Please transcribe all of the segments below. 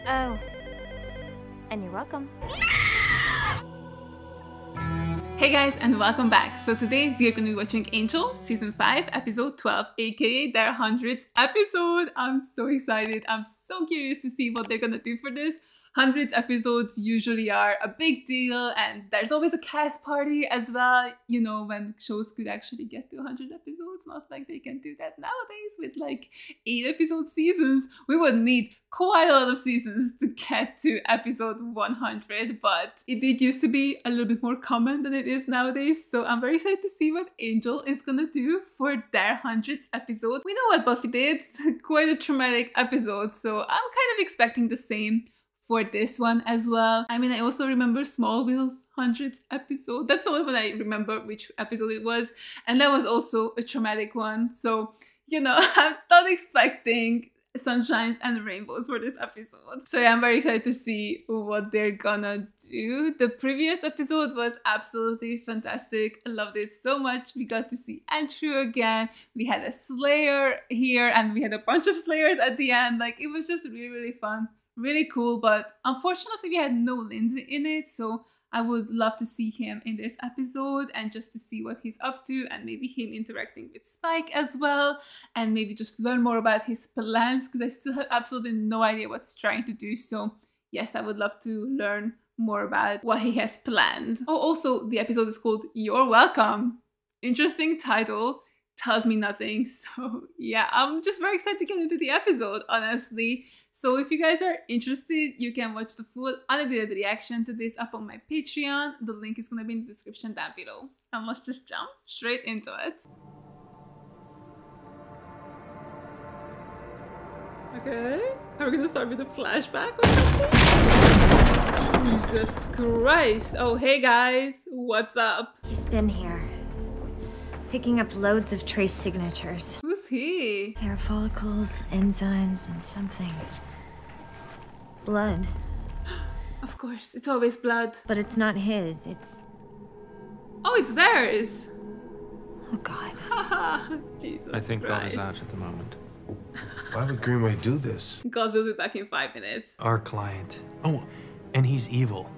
Oh. And you're welcome. Hey guys, and welcome back. So today we are going to be watching Angel Season 5 Episode 12, aka their 100th episode. I'm so excited. I'm so curious to see what they're going to do for this. 100 episodes usually are a big deal, and there's always a cast party as well, you know, when shows could actually get to 100 episodes. Not like they can do that nowadays with like 8 episode seasons. We would need quite a lot of seasons to get to episode 100, but it did used to be a little bit more common than it is nowadays. So I'm very excited to see what Angel is gonna do for their 100th episode. We know what Buffy did, quite a traumatic episode, so I'm kind of expecting the same for this one as well. I mean, I also remember Smallville's 100th episode. That's the only one I remember which episode it was. And that was also a traumatic one. So, you know, I'm not expecting sunshines and rainbows for this episode. So yeah, I'm very excited to see what they're gonna do. The previous episode was absolutely fantastic. I loved it so much. We got to see Andrew again. We had a Slayer here and we had a bunch of Slayers at the end. Like, it was just really, really fun. Really cool, but unfortunately we had no Lindsay in it, so I would love to see him in this episode and just to see what he's up to, and maybe him interacting with Spike as well, and maybe just learn more about his plans, because I still have absolutely no idea what he's trying to do. So yes, I would love to learn more about what he has planned. Oh, also the episode is called You're Welcome. Interesting title. Tells me nothing. So yeah, I'm just very excited to get into the episode, honestly. So if you guys are interested, you can watch the full unedited reaction to this up on my Patreon. The link is gonna be in the description down below. And let's just jump straight into it. Okay, are we gonna start with a flashback or something? Jesus Christ. Oh, hey guys, what's up? He's been here. Picking up loads of trace signatures. Who's he? Hair follicles, enzymes, and something. Blood. Of course, it's always blood. But it's not his, it's... Oh, it's theirs! Oh God. Haha, Jesus I think Christ. God is out at the moment. Why would Greenway do this? God will be back in 5 minutes. Our client. Oh, and he's evil.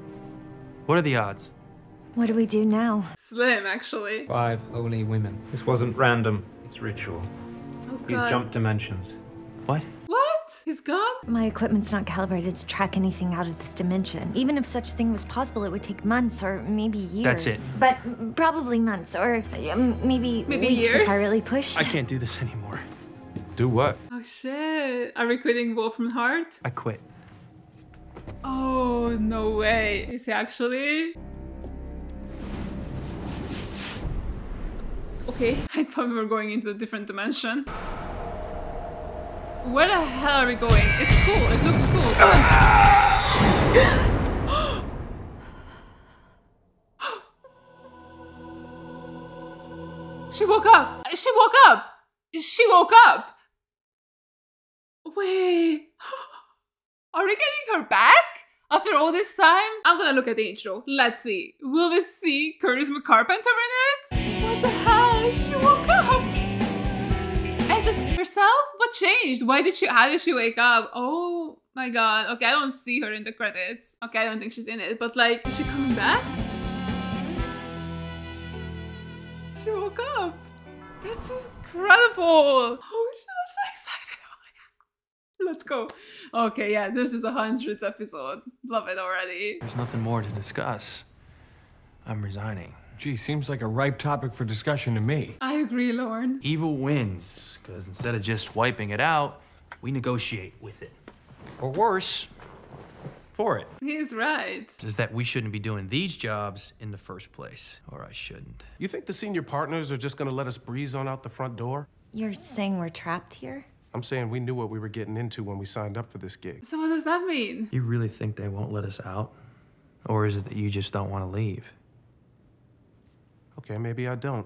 What are the odds? What do we do now? Slim, actually. 5 holy women. This wasn't random. It's ritual. Oh, He's God. jumped dimensions. What? What? He's gone? My equipment's not calibrated to track anything out of this dimension. Even if such thing was possible, it would take months or maybe years. That's it. But probably months or maybe weeks years? if I really pushed. I can't do this anymore. Do what? Oh shit. Are we quitting Wolf from Heart? I quit. Oh, no way. Is he actually? Okay, I thought we were going into a different dimension. Where the hell are we going? It's cool. It looks cool. Come on. She woke up. She woke up. She woke up. Wait. Are we getting her back? After all this time? I'm gonna look at the intro. Let's see. Will we see Charisma Carpenter in it? What the hell? She woke up! And just herself? What changed? How did she wake up? Oh my God. Okay, I don't see her in the credits. Okay, I don't think she's in it, but like, is she coming back? She woke up. That's incredible. Oh shit, I'm so excited. Oh my God. Let's go. Okay, yeah, this is 100th episode. Love it already. There's nothing more to discuss. I'm resigning. Gee, seems like a ripe topic for discussion to me. I agree, Lauren. Evil wins, because instead of just wiping it out, we negotiate with it. Or worse, for it. He's right. Is that we shouldn't be doing these jobs in the first place. Or I shouldn't. You think the senior partners are just gonna let us breeze on out the front door? You're saying we're trapped here? I'm saying we knew what we were getting into when we signed up for this gig. So what does that mean? You really think they won't let us out? Or is it that you just don't want to leave? Okay, maybe I don't.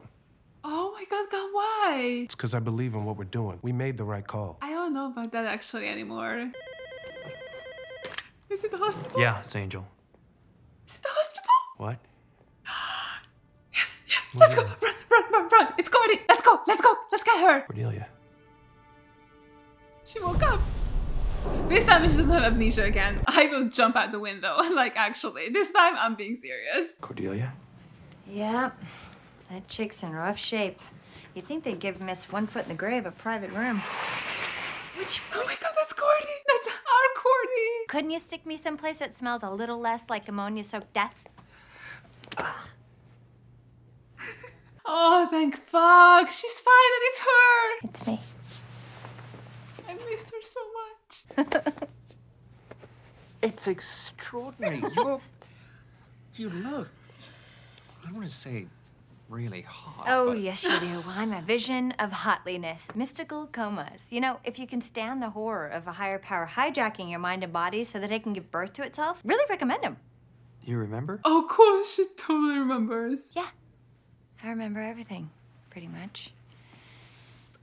Oh my God, God, why? It's because I believe in what we're doing. We made the right call. I don't know about that actually anymore. Is it the hospital? Yeah, it's Angel. Is it the hospital? What? Yes, yes. Let's go. Run. It's Cordy. Let's go. Let's get her. Cordelia. She woke up. This time she doesn't have amnesia again. I will jump out the window. Like, actually, this time I'm being serious. Cordelia? Yep. That chick's in rough shape. You'd think they'd give Miss One Foot in the Grave a private room. Oh my god, that's Cordy. That's our Cordy. Couldn't you stick me someplace that smells a little less like ammonia-soaked death? Oh, thank fuck. She's fine and it's her. It's me. I missed her so much. It's extraordinary. You look, I want to say, really hot. Oh, but... yes, you do. I'm a vision of hotliness. Mystical comas. You know, if you can stand the horror of a higher power hijacking your mind and body so that it can give birth to itself, really recommend them. You remember? Oh, cool. She totally remembers. Yeah. I remember everything, pretty much.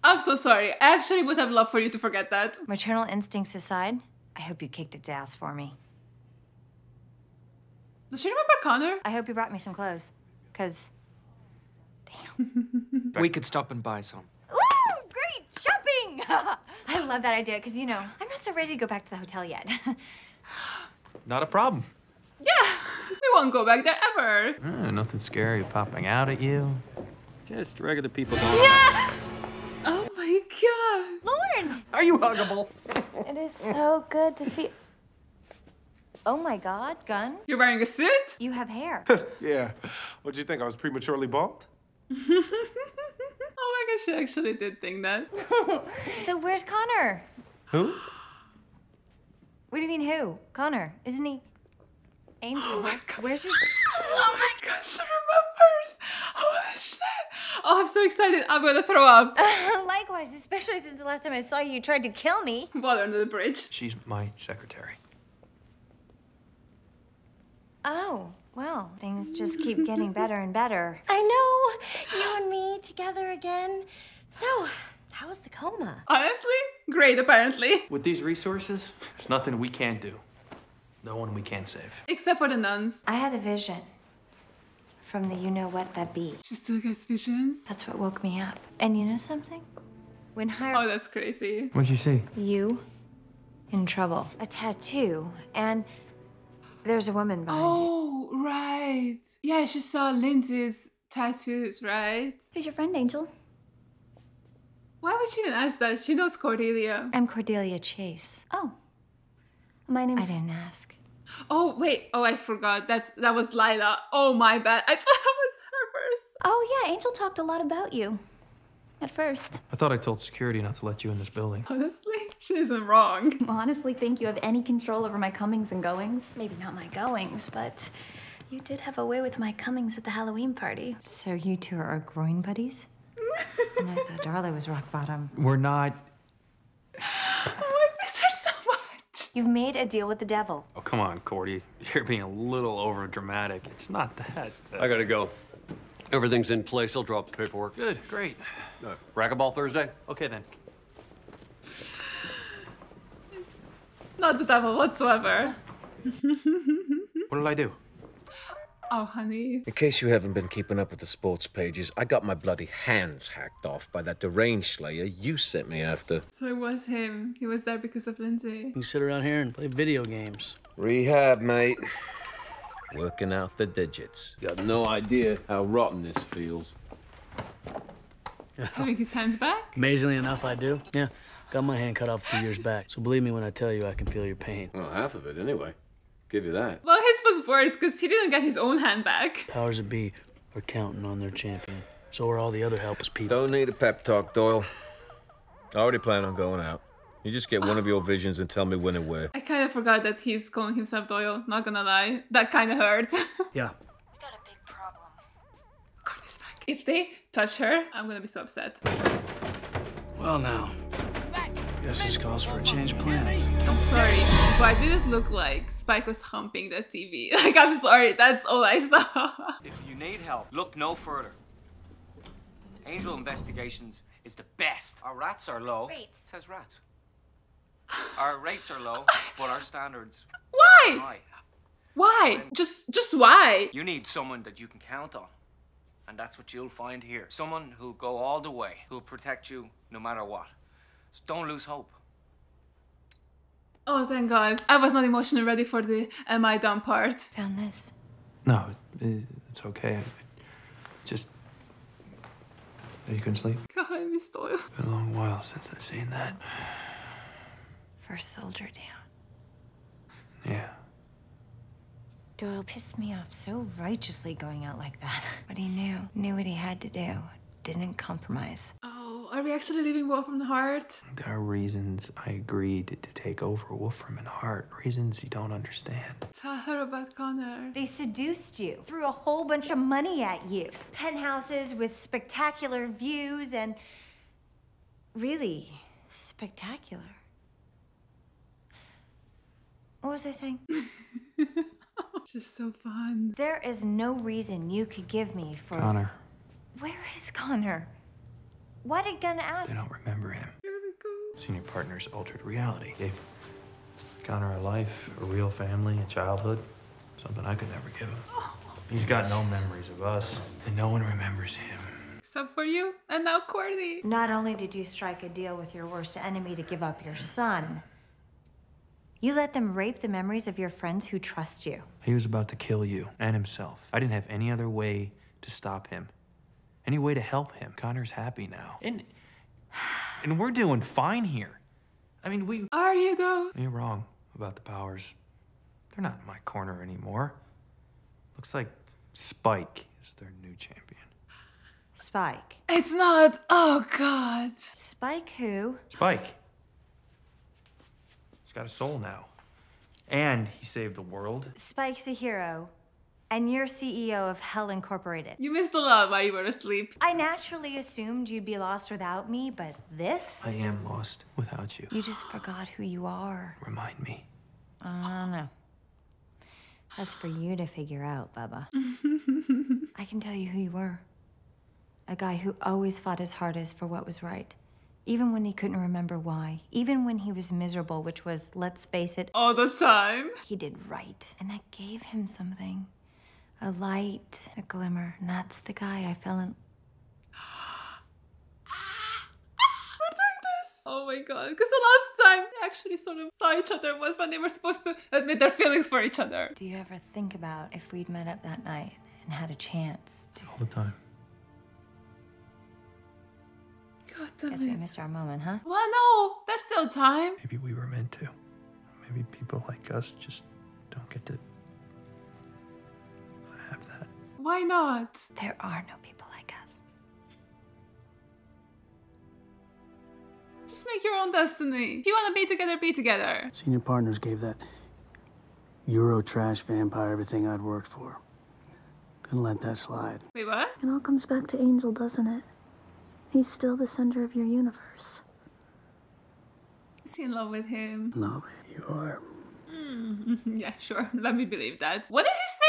I'm so sorry. I actually would have loved for you to forget that. Maternal instincts aside, I hope you kicked its ass for me. Does she remember Connor? I hope you brought me some clothes, because... Damn. We could stop and buy some. Ooh, great! Shopping! I love that idea, because, you know, I'm not so ready to go back to the hotel yet. Not a problem. Yeah, we won't go back there ever. Nothing scary popping out at you. Just regular people going. Yeah! Oh my god. Lauren! Are you huggable? It is so good to see... Oh my god, Gun. You're wearing a suit? You have hair. Yeah. What'd you think? I was prematurely bald? Oh my gosh, she actually did think that. So where's Connor? Who? What do you mean, who? Connor, isn't he... Angel? Oh my god. Where's your... Oh my gosh, she remembers. Holy shit. Oh, I'm so excited. I'm gonna throw up. Likewise, especially since the last time I saw you, you tried to kill me. Water under the bridge. She's my secretary. Oh, well, things just keep getting better and better. I know, you and me together again. So, how was the coma? Honestly, great apparently. With these resources, there's nothing we can't do. No one we can't save. Except for the nuns. I had a vision from the you-know-what that be. She still gets visions. That's what woke me up. And you know something? When higher... Oh, that's crazy. What'd you see? You in trouble. A tattoo, and there's a woman behind you. Oh, right. Yeah, she saw Lindsay's tattoos, right? Who's your friend, Angel? Why would she even ask that? She knows Cordelia. I'm Cordelia Chase. Oh. My name's... I didn't ask. Oh, wait. Oh, I forgot. That was Lila. Oh, my bad. I thought that was her first. Oh, yeah, Angel talked a lot about you. At first. I thought I told security not to let you in this building. Honestly, she isn't wrong. Well, honestly, think you have any control over my comings and goings? Maybe not my goings, but you did have a way with my comings at the Halloween party. So you two are groin buddies? And I thought Darla was rock bottom. We're not... Oh, I miss her so much. You've made a deal with the devil. Oh, come on, Cordy. You're being a little over dramatic. It's not that. I gotta go. Everything's in place. I'll drop the paperwork. Good, great. Racquetball Thursday? Okay, then. Not the devil whatsoever. What did I do? Oh, honey. In case you haven't been keeping up with the sports pages, I got my bloody hands hacked off by that deranged slayer you sent me after. So it was him. He was there because of Lindsay. You sit around here and play video games. Rehab, mate. Working out the digits. Got no idea how rotten this feels. Having his hands back? Amazingly enough, I do. Yeah, got my hand cut off a few years back. So believe me when I tell you I can feel your pain. Well, half of it anyway. Give you that. Well, his was worse because he didn't get his own hand back. Powers that be are counting on their champion. So are all the other helpless people. Don't need a pep talk, Doyle. I already plan on going out. You just get one of your visions and tell me when and where. I kind of forgot that he's calling himself Doyle. Not gonna lie. That kind of hurt. Yeah. We got a big problem. Cordy's back. If they touch her, I'm gonna be so upset. Well, now. Guess this calls for a change of plans. I'm sorry. Why did it look like Spike was humping the TV? Like, I'm sorry. That's all I saw. If you need help, look no further. Angel Investigations is the best. Our rats are low. Rates. It says rats. Our rates are low, but our standards Why? are high. Why? Just why? You need someone that you can count on. And that's what you'll find here. Someone who'll go all the way, who'll protect you no matter what. So don't lose hope. Oh, thank God. I was not emotionally ready for the am I done part. Found this. No, it's okay. Just... You couldn't sleep? God, I missed oil. It's been a long while since I've seen that. First soldier down. Yeah. Doyle pissed me off so righteously going out like that. But he knew what he had to do. Didn't compromise. Oh, are we actually leaving Wolfram and Hart? There are reasons I agreed to take over Wolfram and Hart. Reasons you don't understand. Tell her about Connor. They seduced you, threw a whole bunch of money at you. Penthouses with spectacular views and really spectacular. What was I saying? Just so fun. There is no reason you could give me for... Connor. Where is Connor? Why did Gunn ask? They don't remember him. Here we go. Senior partners altered reality. Gave Connor a life, a real family, a childhood. Something I could never give him. He's got no memories of us, and no one remembers him. Except for you, and now Cordy. Not only did you strike a deal with your worst enemy to give up your son, you let them rape the memories of your friends who trust you. He was about to kill you and himself. I didn't have any other way to stop him. Any way to help him. Connor's happy now. And we're doing fine here. I mean, Are you though? You're wrong about the powers. They're not in my corner anymore. Looks like Spike is their new champion. Spike. It's not. Oh, God. Spike who? Spike. He's got a soul now. And he saved the world. Spike's a hero. And you're CEO of Hell Incorporated. You missed a lot while you were asleep. I naturally assumed you'd be lost without me, but this? I am lost without you. You just forgot who you are. Remind me. No. That's for you to figure out, Bubba. I can tell you who you were. A guy who always fought his hardest for what was right. Even when he couldn't remember why. Even when he was miserable, which was, let's face it, all the time. He did right. And that gave him something. A light, a glimmer. And that's the guy I fell in... We're doing this! Oh my God. Because the last time they actually sort of saw each other was when they were supposed to admit their feelings for each other. Do you ever think about if we'd met up that night and had a chance to... All the time. God damn Guess we missed our moment, huh? Well, no. There's still time. Maybe we were meant to. Maybe people like us just don't get to have that. Why not? There are no people like us. Just make your own destiny. If you want to be together, be together. Senior partners gave that Euro trash vampire everything I'd worked for. Couldn't let that slide. Wait, what? It all comes back to Angel, doesn't it? He's still the center of your universe. Is he in love with him? No, you are. Yeah, sure. Let me believe that. What did he say?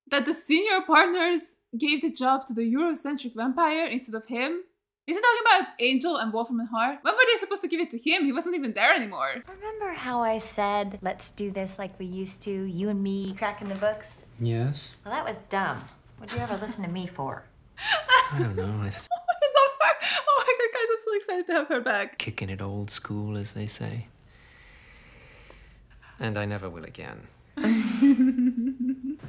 That the senior partners gave the job to the Eurocentric vampire instead of him? Is he talking about Angel and Wolfram and Hart? When were they supposed to give it to him? He wasn't even there anymore. Remember how I said, let's do this like we used to, you and me cracking the books? Yes? Well, that was dumb. What'd you ever listen to me for? I don't know. I love her. Oh my God, guys, I'm so excited to have her back. Kicking it old school, as they say. And I never will again.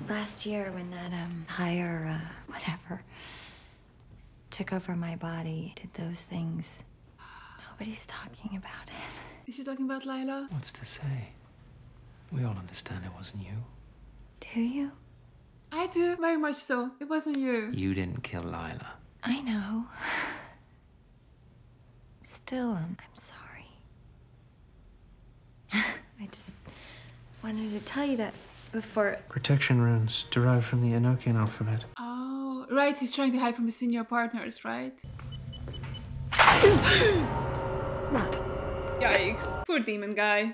Last year when that, higher, whatever, took over my body, did those things, nobody's talking about it. Is she talking about Lila? What's to say? We all understand it wasn't you. Do you? I do, very much so. It wasn't you. You didn't kill Lila. I know. Still, I'm sorry. I just wanted to tell you that before... Protection runes derived from the Enochian alphabet. Oh, right. He's trying to hide from his senior partners, right? Yikes. Poor demon guy.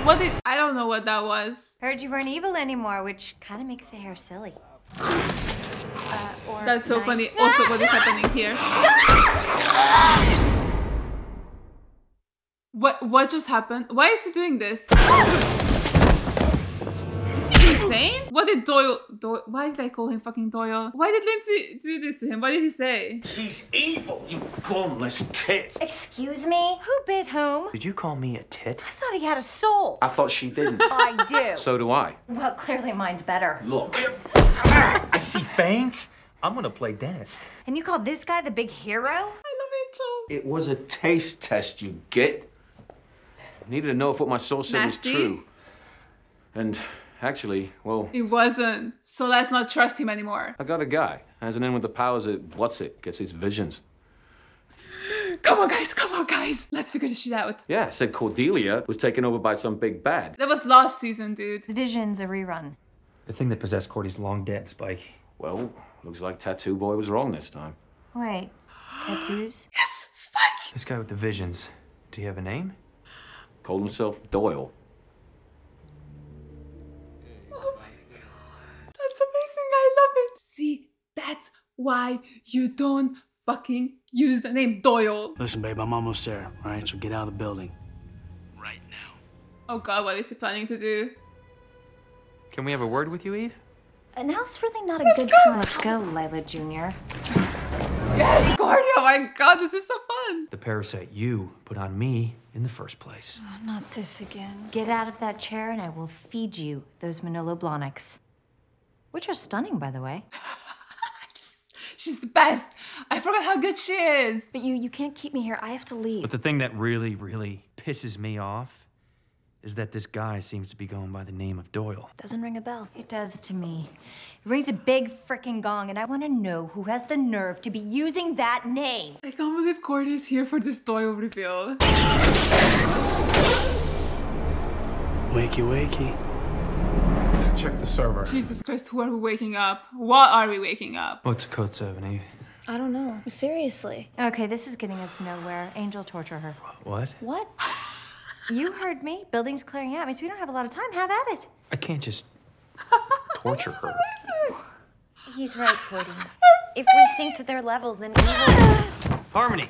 What did... I don't know what that was. Heard you weren't evil anymore, which kind of makes the hair silly. Or That's so nice. funny. Also, what is happening here? What just happened? Why is he doing this? Is he insane? What did Doyle... Why did I call him fucking Doyle? Why did Lindsay do this to him? What did he say? She's evil, you gunless tit. Excuse me? Who bit whom? Did you call me a tit? I thought he had a soul. I thought she didn't. I do. So do I. Well, clearly mine's better. Look. I see fangs. I'm gonna play dentist. And you call this guy the big hero? I love Angel. It was a taste test, you get. I needed to know if what my soul said Nasty. was true. And actually, well... It wasn't. So let's not trust him anymore. I got a guy. Has an in with the powers that, gets his visions. Come on, guys. Let's figure this shit out. Yeah, said Cordelia was taken over by some big bad. That was last season, dude. Vision's a rerun. The thing that possessed Cordy's long dead, Spike. Well, looks like Tattoo Boy was wrong this time. Wait, tattoos? Yes, Spike. This guy with the visions. Do you have a name? Called himself Doyle. Oh my god. That's amazing. I love it. See, that's why you don't fucking use the name Doyle. Listen, babe, I'm almost there, all right? So get out of the building. Right now. Oh god, what is he planning to do? Can we have a word with you, Eve? And now's really not a good time. Let's go, Lila Jr. Yes, Cordy. Oh my god, this is so fun. The parasite you put on me in the first place. Oh, not this again. Get out of that chair and I will feed you those Manolo Blahniks. Which are stunning, by the way. She's the best. I forgot how good she is. But you can't keep me here. I have to leave. But the thing that really, really pisses me off is that this guy seems to be going by the name of Doyle. Doesn't ring a bell. It does to me. It rings a big frickin' gong, and I want to know who has the nerve to be using that name. I can't believe Cordy's here for this Doyle reveal. Wakey, wakey. Check the server. Jesus Christ, who are we waking up? What are we waking up? What's code 7, Eve? I don't know. Seriously. Okay, this is getting us nowhere. Angel, torture her. What? What? You heard me. Building's clearing out. Means we don't have a lot of time. Have at it. I can't just torture her. He's right, Cordy. If we sink to their level, then evil... Harmony!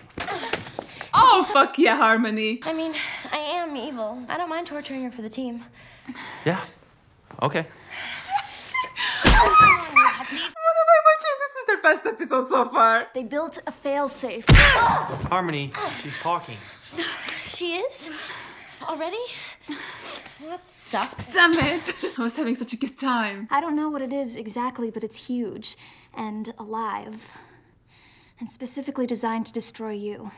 Oh, fuck yeah, Harmony. I mean, I am evil. I don't mind torturing her for the team. Yeah. Okay. What am I watching? This is their best episode so far. They built a failsafe. Harmony, she's talking. She is? Already? That sucks. Damn it. I was having such a good time. I don't know what it is exactly, but it's huge and alive. And specifically designed to destroy you.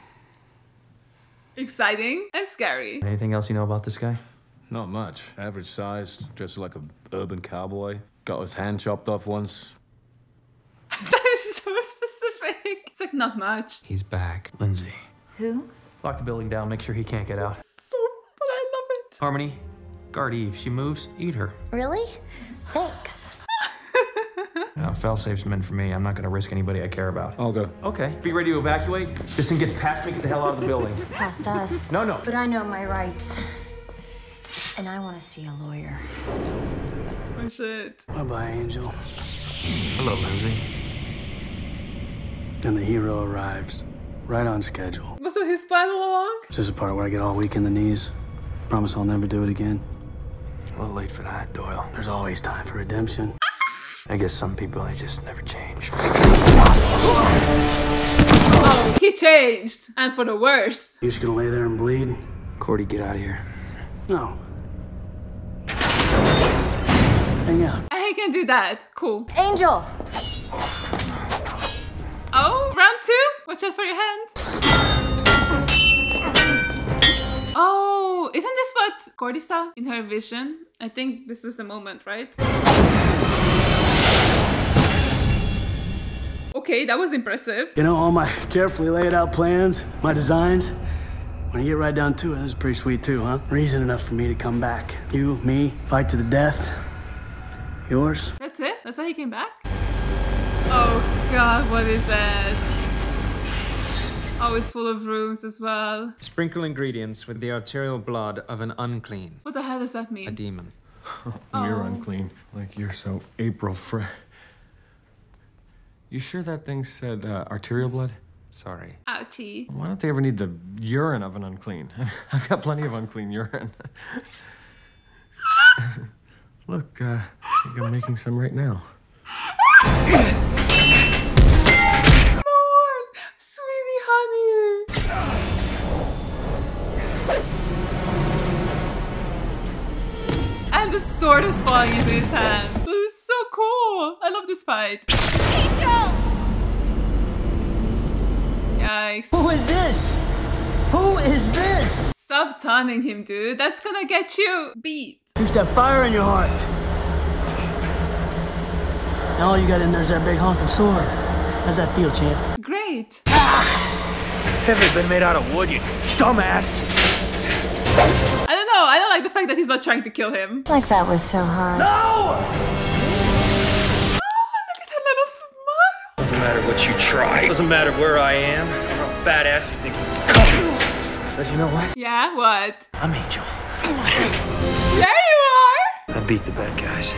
Exciting and scary. Anything else you know about this guy? Not much. Average size, dressed like an urban cowboy. Got his hand chopped off once. That is so specific. It's like not much. He's back. Lindsay. Who? Lock the building down, make sure he can't get out. So, but I love it. Harmony, guard Eve. She moves, eat her. Really? Thanks. No, fail-safe's meant for me. I'm not gonna risk anybody I care about. I'll go. Okay. Be ready to evacuate. This thing gets past me, get the hell out of the building. Past us. No. But I know my rights. And I want to see a lawyer. Oh shit. Bye-bye, Angel. Hello, Lindsay. And the hero arrives. Right on schedule. Was that his plan all along? This is the part where I get all weak in the knees. Promise I'll never do it again. A little late for that, Doyle. There's always time for redemption. I guess some people, they just never change. Oh, he changed. And for the worse. You just gonna lay there and bleed? Cordy, get out of here. No. Hang out. I can do that. Cool. Angel! Oh, round 2? Watch out for your hand. Oh, isn't this what Cordy saw in her vision? I think this was the moment, right? Okay, that was impressive. You know, all my carefully laid out plans, my designs, when you get right down to it, this is pretty sweet too, huh? Reason enough for me to come back. You, me, fight to the death. Yours? That's it? That's how he came back? Oh god, what is that? Oh, it's full of runes as well. Sprinkle ingredients with the arterial blood of an unclean. What the hell does that A mean? demon. You're unclean. Like you're so April fresh. You sure that thing said arterial blood? Sorry. Ouchie. Why don't they ever need the urine of an unclean? I've got plenty of unclean urine. Look, I think I'm making some right now. Lord, sweetie honey. And the sword is falling into his hand. This is so cool. I love this fight. Yikes. Who is this? Who is this? Stop taunting him, dude. That's gonna get you beat. You used to have fire in your heart. Now all you got in there is that big honking sword. How's that feel, champ? Great. Haven't been made out of wood, you dumbass. I don't know. I don't like the fact that he's not trying to kill him. Like that was so hard. No! Oh, look at that little smile. Doesn't matter what you try. Doesn't matter where I am. Or how badass you think you can. Because you know what? Yeah, what? I'm Angel. There you are. I beat the bad guys.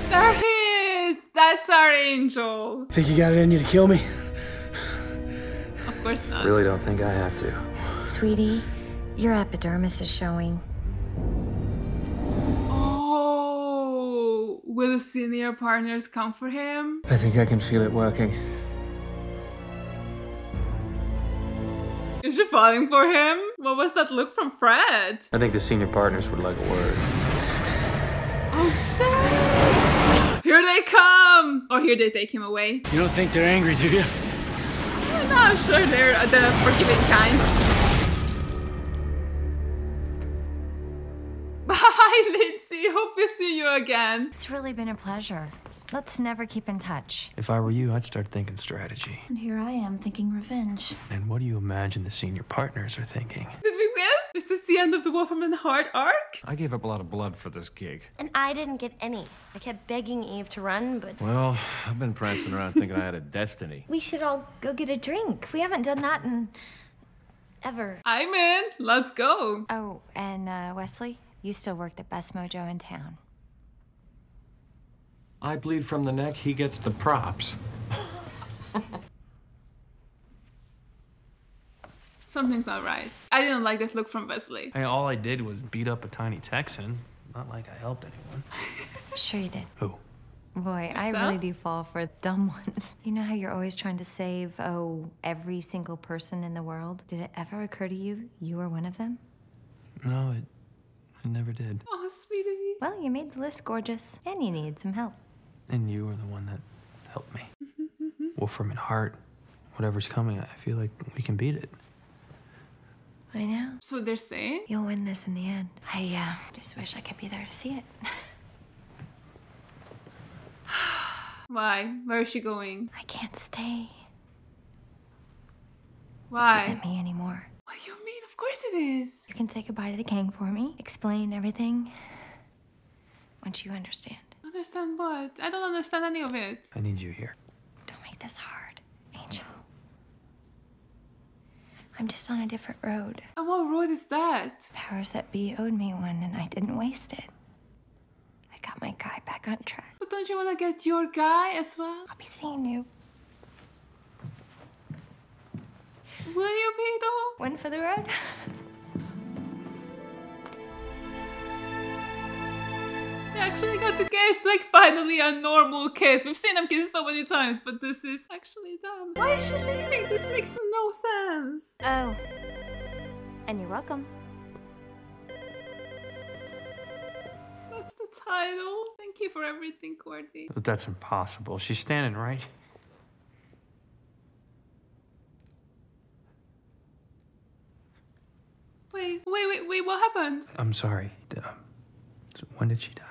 There he is. That's our Angel. Think you got it in you to kill me? Of course not. Really don't think I have to. Sweetie, your epidermis is showing. Oh, will the senior partners come for him? I think I can feel it working. Is she falling for him? What was that look from Fred? I think the senior partners would like a word. Oh shit! Here they come! Or here they take him away. You don't think they're angry, do you? No, I'm sure they're the forgiving kind. Bye, Lindsay. Hope we see you again. It's really been a pleasure. Let's never keep in touch. If I were you, I'd start thinking strategy. And here I am thinking revenge. And what do you imagine the senior partners are thinking? Did we win? Is this the end of the Wolfram and Hart arc? I gave up a lot of blood for this gig. And I didn't get any. I kept begging Eve to run, but... Well, I've been prancing around thinking I had a destiny. We should all go get a drink. We haven't done that in... ever. I'm in. Let's go. Oh, and Wesley, you still work the best mojo in town. I bleed from the neck, he gets the props. Something's not right. I didn't like that look from Wesley. Hey, all I did was beat up a tiny Texan. Not like I helped anyone. Sure you did. Who? Boy, I really do fall for dumb ones. You know how you're always trying to save, every single person in the world? Did it ever occur to you you were one of them? No, it never did. Oh, sweetie. Well, you made the list, gorgeous. And you needed some help. And you were the one that helped me. Wolfram and Hart, whatever's coming, I feel like we can beat it. I know. So they're saying? You'll win this in the end. I just wish I could be there to see it. Why? Where is she going? I can't stay. Why? This isn't me anymore. What do you mean? Of course it is. You can say goodbye to the gang for me. Explain everything. Once you understand. Understand what? I don't understand any of it. I need you here. Don't make this hard, Angel. I'm just on a different road. And what road is that? Powers that be owed me one, and I didn't waste it. I got my guy back on track. But don't you want to get your guy as well? I'll be seeing you. Will you be though? One for the road? They actually got to kiss, like finally a normal kiss. We've seen them kiss so many times, but this is actually them. Why is she leaving? This makes no sense. Oh. And you're welcome. That's the title. Thank you for everything, Cordy. But that's impossible. She's standing right. Wait, what happened? I'm sorry. When did she die?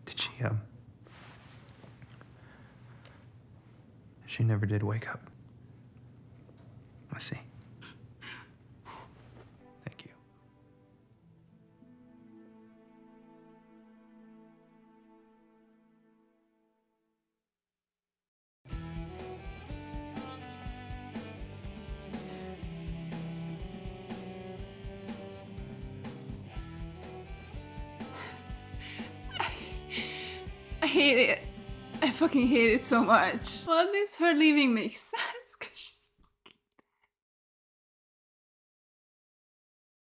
Did she never did wake up. I see. Thank you. I hate it. I fucking hate it so much. Well, at least her leaving makes sense, because she's fucking dead.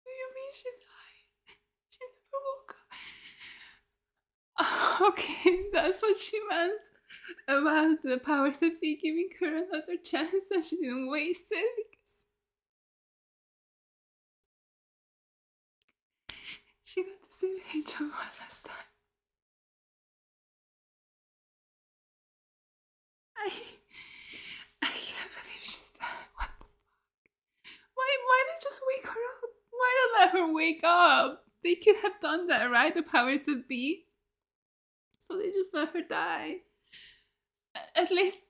Do you mean she died? Okay, that's what she meant about the powers that be giving her another chance and she didn't waste it because she got to save Angel one last time. I can't believe she's dead. What the fuck? Why did they just wake her up? Why not let her wake up? They could have done that, right? The powers that be. So they just let her die. At least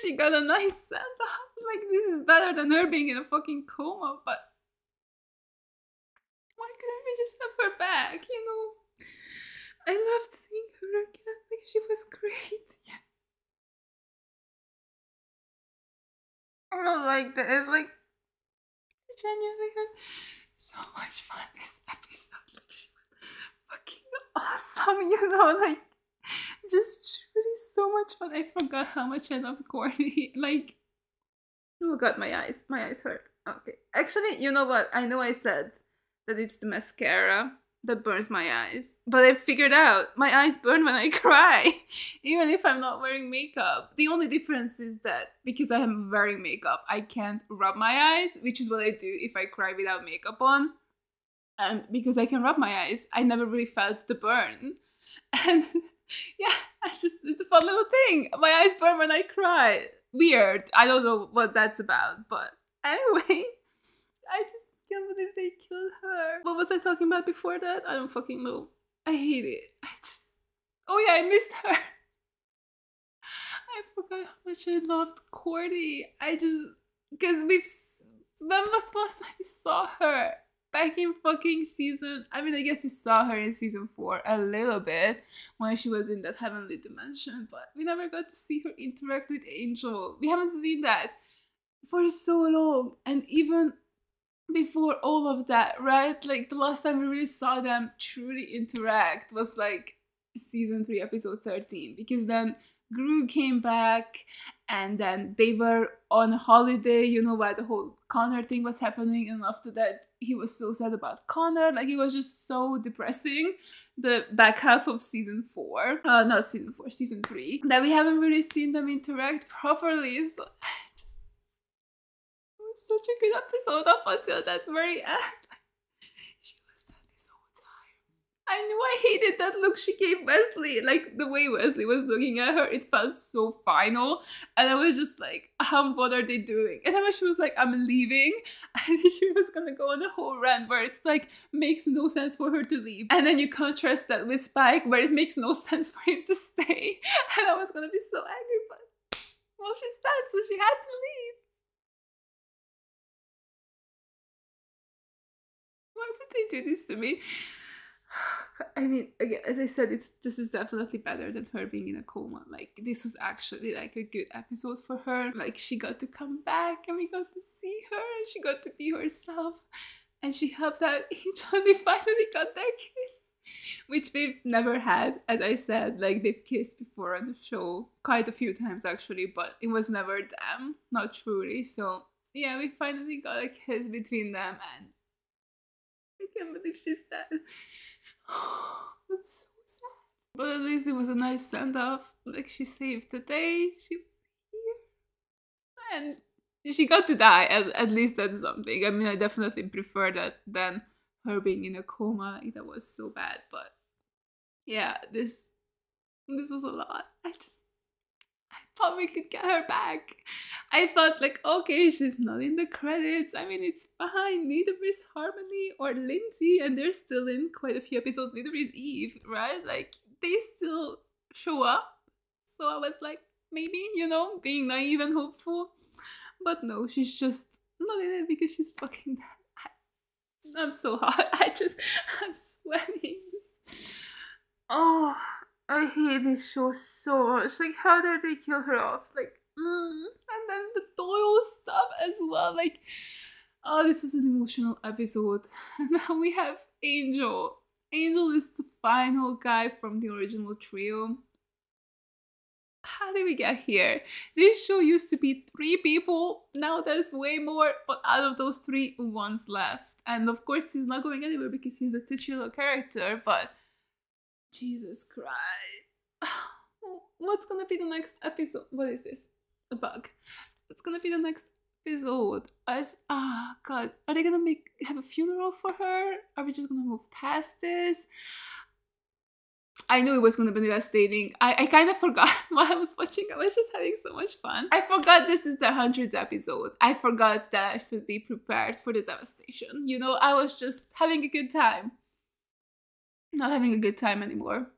she got a nice send off. Like, this is better than her being in a fucking coma, but why couldn't we just have her back, you know? I loved seeing her again. Like, she was great. Yeah. I don't like this. Like, I genuinely had so much fun this episode. Like, she was fucking awesome, you know? Like, just truly so much fun. I forgot how much I loved Cordy. Like, oh god, my eyes hurt. Okay, actually, you know what? I know I said that it's the mascara that burns my eyes, but I figured out my eyes burn when I cry, even if I'm not wearing makeup. The only difference is that because I am wearing makeup, I can't rub my eyes, which is what I do if I cry without makeup on. And because I can rub my eyes, I never really felt the burn. And yeah, it's a fun little thing. My eyes burn when I cry. Weird. I don't know what that's about, but anyway, I just can't believe they killed her. What was I talking about before that? I don't fucking know. I hate it. Oh yeah, I missed her. I forgot how much I loved Cordy. Because when was the last time we saw her? Back in fucking season, I mean, I guess we saw her in season 4 a little bit when she was in that heavenly dimension, but we never got to see her interact with Angel. We haven't seen that for so long, and even before all of that, right? Like, the last time we really saw them truly interact was like season 3, episode 13, because then Gru came back and then they were on holiday, you know, while the whole Connor thing was happening, and after that he was so sad about Connor. Like, it was just so depressing, the back half of season 4, not season 4, season 3, that we haven't really seen them interact properly. So it was such a good episode up until that very end. She was dead this whole time. I knew I hated that look she gave Wesley. Like, the way Wesley was looking at her, it felt so final. And I was just like, what are they doing? And then when she was like, I'm leaving, and she was gonna go on a whole rant where it's like, makes no sense for her to leave. And then you contrast that with Spike, where it makes no sense for him to stay. And I was gonna be so angry, but well, she's dead, so she had to leave. Why would they do this to me? I mean, again, as I said, this is definitely better than her being in a coma. Like, this was actually like a good episode for her. Like, she got to come back and we got to see her and she got to be herself. And she helped out Angel and they finally got their kiss, which they've never had, as I said. Like, they've kissed before on the show quite a few times actually, but it was never them, not truly. So yeah, we finally got a kiss between them, and I can't believe she's dead. That's so sad. But at least it was a nice send-off. Like, she saved the day. She was here. And she got to die. At least that's something. I mean, I definitely prefer that than her being in a coma. Like, that was so bad. But yeah, this was a lot. I thought we could get her back. I thought, like, okay, she's not in the credits. I mean, it's fine. Neither is Harmony or Lindsay, and they're still in quite a few episodes. Neither is Eve, right? Like, they still show up. So I was like, maybe, you know, being naive and hopeful. But no, she's just not in it because she's fucking dead. I'm so hot. I'm sweating. Oh, I hate this show so much. Like, how did they kill her off? Like, and then the Doyle stuff as well. Like, oh, this is an emotional episode. And now we have Angel. Angel is the final guy from the original trio. How did we get here? This show used to be 3 people. Now there's way more, but out of those 3, one's left. And of course, he's not going anywhere because he's a titular character, but Jesus Christ. What's gonna be the next episode? What is this? A bug. What's gonna be the next episode? God, are they gonna have a funeral for her? Are we just gonna move past this? I knew it was gonna be devastating. I kind of forgot while I was watching. I was just having so much fun. I forgot this is the 100th episode. I forgot that I should be prepared for the devastation. You know, I was just having a good time. Not having a good time anymore.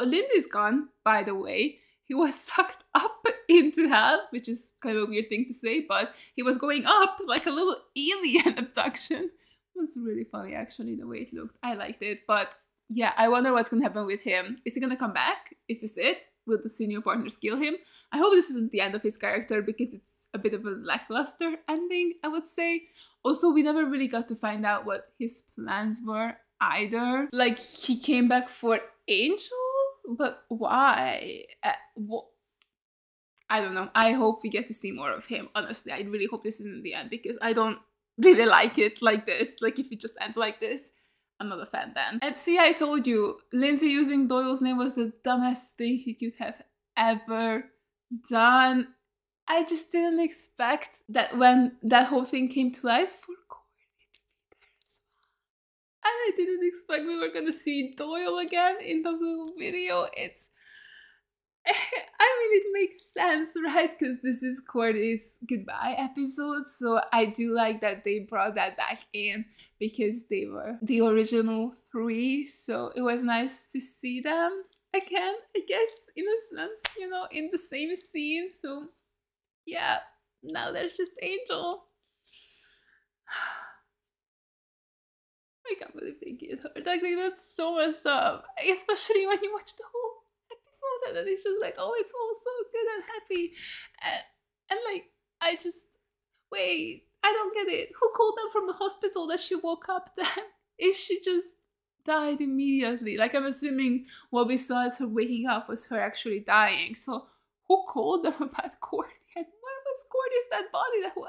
Lindsay's gone, by the way. He was sucked up into hell, which is kind of a weird thing to say, but he was going up like a little alien abduction. It was really funny, actually, the way it looked. I liked it, but yeah, I wonder what's gonna happen with him. Is he gonna come back? Is this it? Will the senior partners kill him? I hope this isn't the end of his character because it's a bit of a lackluster ending, I would say. Also, we never really got to find out what his plans were either. Like, he came back for Angel? But why? I don't know. I hope we get to see more of him. Honestly, I really hope this isn't the end because I don't really like it like this. Like, if it just ends like this, I'm not a fan then. And see, I told you, Lindsay using Doyle's name was the dumbest thing he could have ever done. I just didn't expect that when that whole thing came to life for Cordy to be there as well. And I didn't expect we were gonna see Doyle again in the little video. I mean, it makes sense, right? Because this is Cordy's goodbye episode. So I do like that they brought that back in because they were the original 3. So it was nice to see them again, I guess, in a sense, you know, in the same scene. So yeah, now there's just Angel. I can't believe they killed her. Like, that's so messed up. Especially when you watch the whole episode and then it's just like, oh, it's all so good and happy. And like, I just, wait, I don't get it. Who called them from the hospital that she woke up then? Is she just died immediately? Like, I'm assuming what we saw as her waking up was her actually dying. So who called them about Cordy? And where was Cordy's dead body?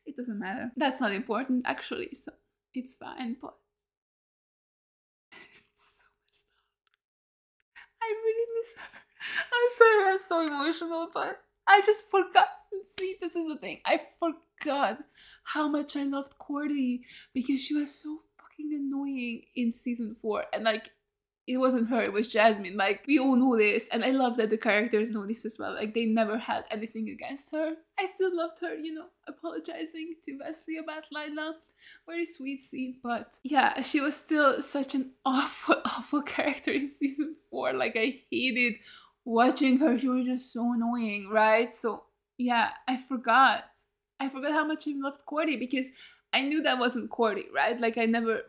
It doesn't matter. That's not important, actually. So it's fine, but it's so messed up. I really miss her. I'm sorry, I'm so emotional, but I just forgot. See, this is the thing. I forgot how much I loved Cordy because she was so fucking annoying in season 4. And like, it wasn't her, it was Jasmine. Like, we all know this, and I love that the characters know this as well. Like, they never had anything against her. I still loved her, you know, apologizing to Wesley about Lila. Very sweet scene, but yeah, she was still such an awful character in season 4. Like, I hated watching her. She was just so annoying, right? So yeah, I forgot how much I loved Cordy because I knew that wasn't Cordy, right? Like, I never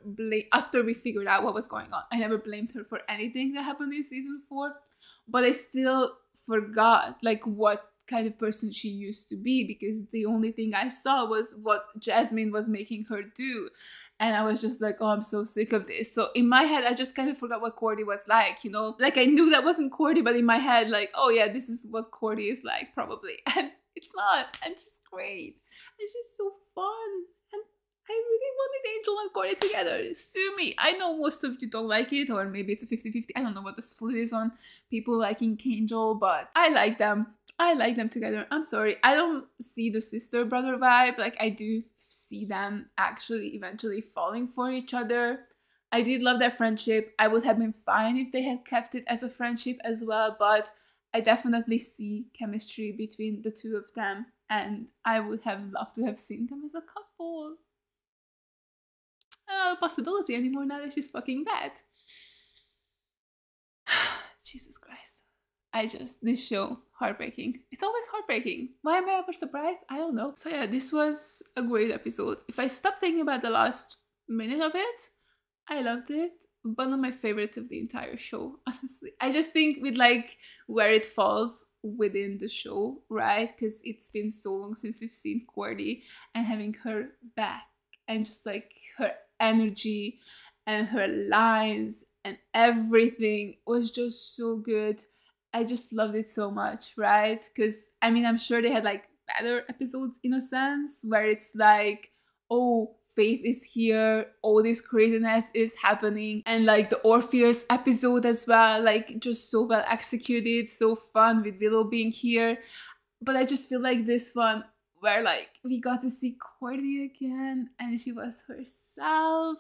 after we figured out what was going on, I never blamed her for anything that happened in season 4, but I still forgot like what kind of person she used to be because the only thing I saw was what Jasmine was making her do. And I was just like, oh, I'm so sick of this. So in my head, I just kind of forgot what Cordy was like, you know? Like, I knew that wasn't Cordy, but in my head, like, oh yeah, this is what Cordy is like, probably. And it's not. And just great. It's just so fun. And I really wanted Angel and Cordy together. Sue me. I know most of you don't like it, or maybe it's a 50-50. I don't know what the split is on people liking Angel, but I like them. I like them together. I'm sorry. I don't see the sister-brother vibe. Like, I do see them actually eventually falling for each other. I did love their friendship. I would have been fine if they had kept it as a friendship as well, but I definitely see chemistry between the two of them, and I would have loved to have seen them as a couple. Not a possibility anymore now that she's fucking dead. Jesus Christ. This show, heartbreaking. It's always heartbreaking. Why am I ever surprised? I don't know. So yeah, this was a great episode. If I stop thinking about the last minute of it, I loved it. One of my favorites of the entire show, honestly. I just think with like where it falls within the show, right? Because it's been so long since we've seen Cordy, and having her back and just like her energy and her lines and everything was just so good. I just loved it so much, right? Because, I mean, I'm sure they had like better episodes in a sense, where it's like, oh, Faith is here, all this craziness is happening, and like the Orpheus episode as well, like just so well executed, so fun with Willow being here. But I just feel like this one, where like we got to see Cordelia again and she was herself,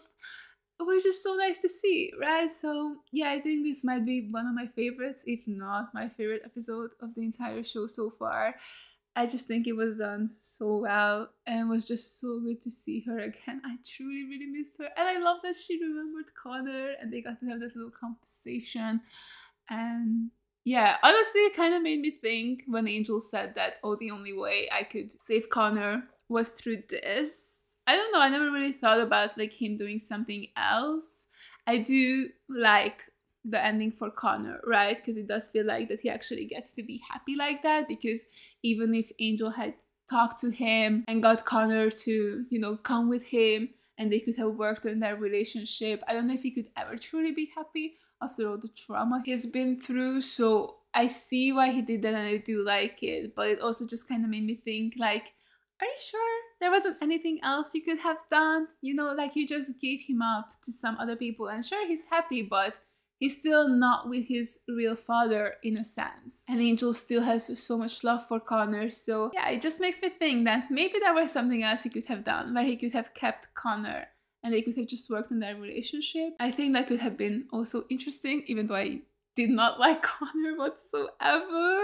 it was just so nice to see, right? So yeah, I think this might be one of my favorites, if not my favorite episode of the entire show so far. I just think it was done so well, and it was just so good to see her again. I truly really miss her, and I love that she remembered Connor and they got to have that little conversation. And yeah, honestly, it kind of made me think when Angel said that, oh, the only way I could save Connor was through this. I don't know, I never really thought about like him doing something else. I do like the ending for Connor, right? Because it does feel like that he actually gets to be happy like that, because even if Angel had talked to him and got Connor to, you know, come with him and they could have worked on their relationship, I don't know if he could ever truly be happy after all the trauma he's been through. So I see why he did that and I do like it, but it also just kind of made me think like, are you sure there wasn't anything else you could have done? You know, like you just gave him up to some other people, and sure, he's happy, but he's still not with his real father in a sense. And Angel still has so much love for Connor. So yeah, it just makes me think that maybe there was something else he could have done, where he could have kept Connor and they could have just worked on their relationship. I think that could have been also interesting, even though I did not like Connor whatsoever.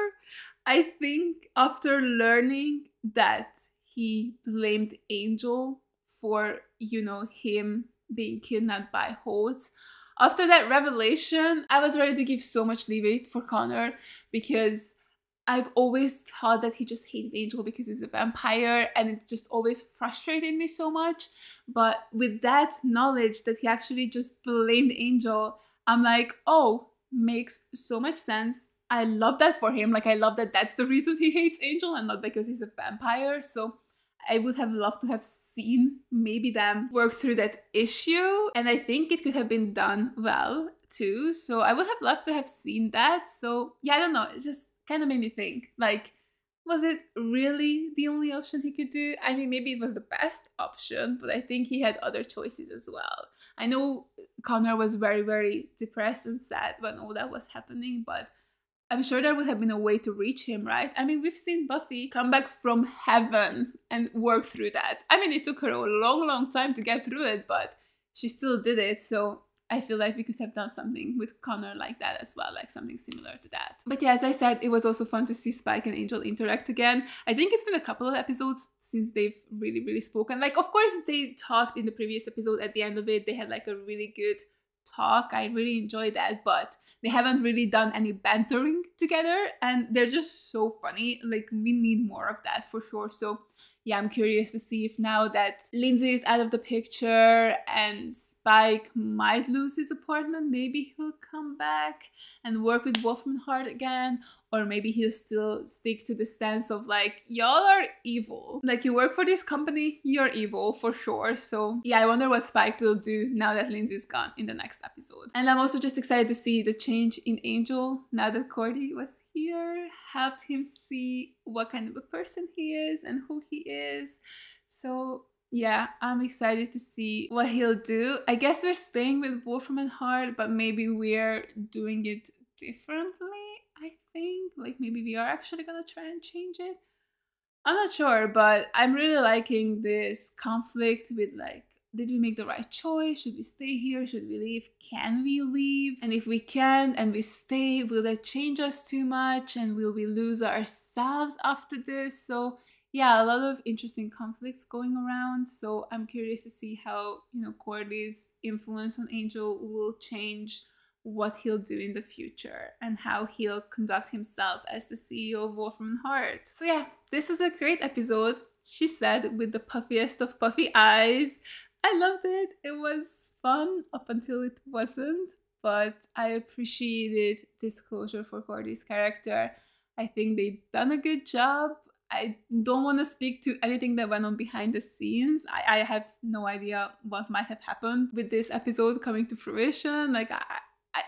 I think after learning that he blamed Angel for, you know, him being kidnapped by Holt, after that revelation, I was ready to give so much leeway for Connor, because I've always thought that he just hated Angel because he's a vampire, and it just always frustrated me so much. But with that knowledge that he actually just blamed Angel, I'm like, oh, makes so much sense. I love that for him. Like, I love that that's the reason he hates Angel and not because he's a vampire. So I would have loved to have seen maybe them work through that issue, and I think it could have been done well too. So I would have loved to have seen that. So yeah, I don't know, it just kind of made me think, like, was it really the only option he could do? I mean, maybe it was the best option, but I think he had other choices as well. I know Connor was very, very depressed and sad when all that was happening, but I'm sure there would have been a way to reach him, right? I mean, we've seen Buffy come back from heaven and work through that. I mean, it took her a long, long time to get through it, but she still did it. So I feel like we could have done something with Connor like that as well, like something similar to that. But yeah, as I said, it was also fun to see Spike and Angel interact again. I think it's been a couple of episodes since they've really, really spoken. Like, of course, they talked in the previous episode. At the end of it, they had like a really good talk. I really enjoyed that, but they haven't really done any bantering together, and they're just so funny. Like, we need more of that for sure. So yeah, I'm curious to see if now that Lindsay is out of the picture and Spike might lose his apartment, maybe he'll come back and work with Wolfman Hart again, or maybe he'll still stick to the stance of like, y'all are evil. Like, you work for this company, you're evil for sure. So yeah, I wonder what Spike will do now that Lindsay's gone in the next episode. And I'm also just excited to see the change in Angel now that Cordy was here, helped him see what kind of a person he is and who he is. So yeah, I'm excited to see what he'll do. I guess we're staying with Wolfram and Hart, but maybe we're doing it differently, I think. Like, maybe we are actually gonna try and change it. I'm not sure, but I'm really liking this conflict with like, did we make the right choice? Should we stay here? Should we leave? Can we leave? And if we can and we stay, will that change us too much? And will we lose ourselves after this? So yeah, a lot of interesting conflicts going around. So I'm curious to see how, you know, Cordy's influence on Angel will change what he'll do in the future and how he'll conduct himself as the CEO of Wolfram Heart. So yeah, this is a great episode, she said, with the puffiest of puffy eyes. I loved it. It was fun up until it wasn't, but I appreciated this closure for Cordy's character. I think they've done a good job. I don't want to speak to anything that went on behind the scenes. I have no idea what might have happened with this episode coming to fruition. Like,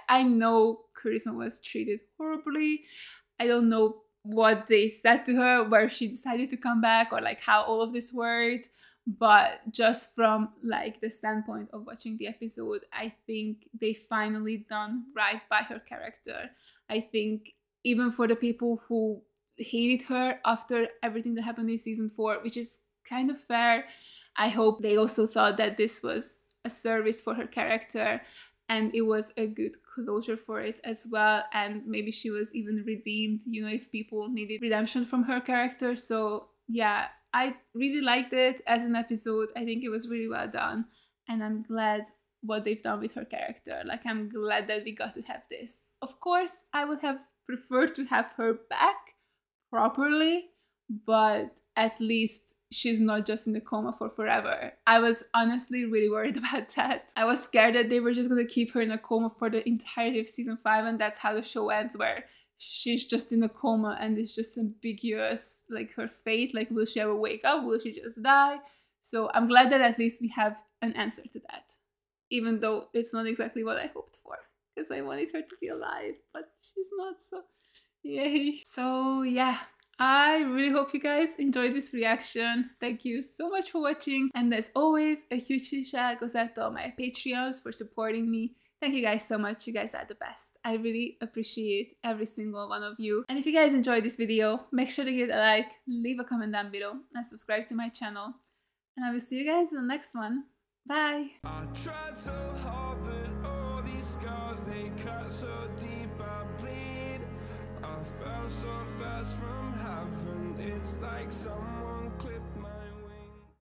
I know Charisma was treated horribly. I don't know what they said to her, where she decided to come back, or like how all of this worked. But just from like the standpoint of watching the episode, I think they finally done right by her character. I think even for the people who hated her after everything that happened in season 4, which is kind of fair, I hope they also thought that this was a service for her character, and it was a good closure for it as well. And maybe she was even redeemed, you know, if people needed redemption from her character. So yeah, I really liked it as an episode. I think it was really well done, and I'm glad what they've done with her character. Like, I'm glad that we got to have this. Of course, I would have preferred to have her back properly, but at least she's not just in the coma for forever. I was honestly really worried about that. I was scared that they were just gonna keep her in a coma for the entirety of season 5, and that's how the show ends, where she's just in a coma and it's just ambiguous, like her fate. Like, will she ever wake up? Will she just die? So I'm glad that at least we have an answer to that, even though it's not exactly what I hoped for, because I wanted her to be alive, but she's not, so yay. So yeah, I really hope you guys enjoyed this reaction. Thank you so much for watching, and as always, a huge shout goes out to all my Patreons for supporting me. Thank you guys so much. You guys are the best. I really appreciate every single one of you. And if you guys enjoyed this video, make sure to give it a like, leave a comment down below, and subscribe to my channel. And I will see you guys in the next one. Bye! I tried so hard, but all these scars, they cut so deep, I bleed. I fell so fast from heaven, it's like someone clipped